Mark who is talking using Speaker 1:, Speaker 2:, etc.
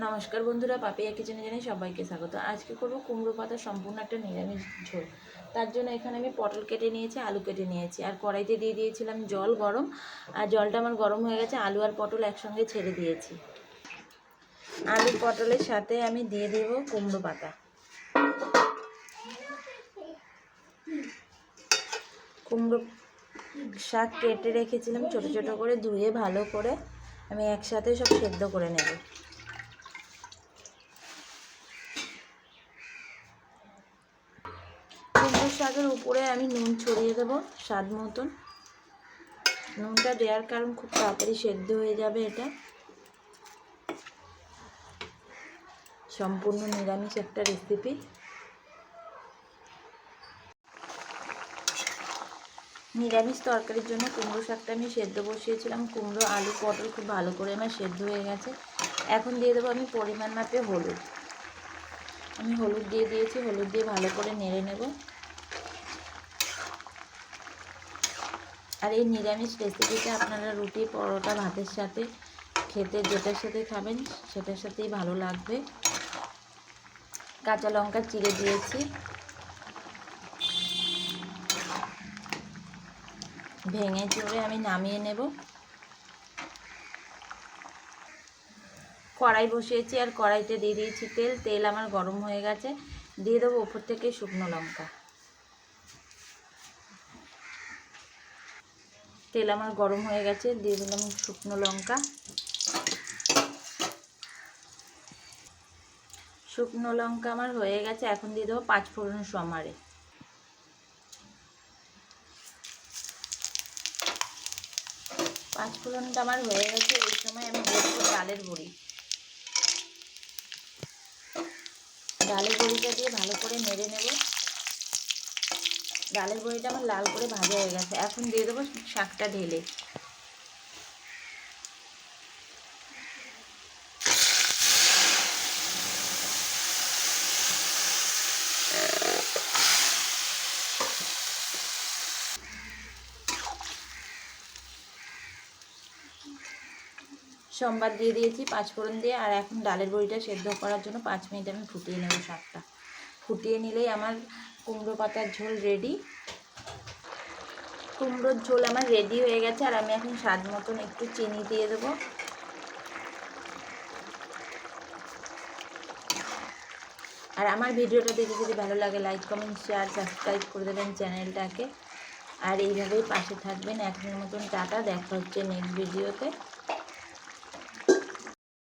Speaker 1: নমস্কার বন্ধুরা, পাপিয়া কিচেনে জানাই সবাইকে স্বাগত। আজকে করব কুমড়ো পাতা সম্পূর্ণ একটা নিরামিষ ঝোল। তার জন্য এখানে আমি পটল কেটে নিয়েছি, আলু কেটে নিয়েছি, আর কড়াইতে দিয়ে দিয়েছিলাম জল গরম। আর জলটা আমার গরম হয়ে গেছে, আলু আর পটল একসঙ্গে ছেড়ে দিয়েছি। আলু পটলের সাথে আমি দিয়ে দেব কুমড়ো পাতা। কুমড়ো শাক কেটে রেখেছিলাম ছোট ছোট করে, ধুয়ে ভালো করে আমি একসাথে সব সেদ্ধ করে নেব। কুমড়ো শাকের উপরে আমি নুন ছড়িয়ে দেবো স্বাদ মতন। নুনটা দেওয়ার কারণ খুব তাড়াতাড়ি সেদ্ধ হয়ে যাবে। এটা সম্পূর্ণ নিরামিষ একটা রেসিপি। নিরামিষ তরকারির জন্য কুমড়ো শাকটা আমি সেদ্ধ বসিয়েছিলাম। কুমড়ো আলু পটল খুব ভালো করে আমার সেদ্ধ হয়ে গেছে। এখন দিয়ে দেবো আমি পরিমাণ মাপে হলুদ। আমি হলুদ দিয়ে দিয়েছি, হলুদ দিয়ে ভালো করে নেড়ে নেব। আর এই নিরামিষ রেসিপিটা আপনারা রুটি, পরোটা, ভাতের সাথে খেতে যেটার সাথে খাবেন সেটার সাথেই ভালো লাগবে। কাঁচা লঙ্কা চিড়ে দিয়েছি, ভেঙে চড়ে আমি নামিয়ে নেব। কড়াই বসিয়েছি আর কড়াইতে দিয়ে দিয়েছি তেল। তেল আমার গরম হয়ে গেছে, দিয়ে দেবো ওপর থেকে শুকনো লঙ্কা। তেল আমার গরম হয়ে গেছে, দিয়ে দিলাম শুকনো লঙ্কা। শুকনো লঙ্কা আমার হয়ে গেছে, এখন দিয়ে দেবো পাঁচফোড়ন সমারে। পাঁচফোড়নটা আমার হয়ে গেছে। এই সময় আমি দিয়ে দেবো ডালের বড়ি। ডালের বড়িটা দিয়ে ভালো করে নেড়ে নেব। ডালের বড়িটা আমার লাল করে ভাজা হয়ে গেছে, এখন দিয়ে দেবো শাকটা ঢেলে। সম্বার দিয়ে দিয়েছি পাঁচফোড়ন দিয়ে। আর এখন ডালের বড়িটা সেদ্ধ করার জন্য 5 মিনিট আমি ফুটিয়ে নেব শাকটা। ফুটিয়ে নিলেই আমার কুমড়ো পাতার ঝোল রেডি। কুমড়োর ঝোল আমার রেডি হয়ে গেছে। আর আমি এখন স্বাদ মতন একটু চিনি দিয়ে দেবো। আর আমার ভিডিওটা দেখে যদি ভালো লাগে লাইক, কমেন্ট, শেয়ার, সাবস্ক্রাইব করে দেবেন চ্যানেলটাকে। আর এইভাবেই পাশে থাকবেন। এখনের মতন টাটা, দেখা হচ্ছে নেক্সট ভিডিওতে।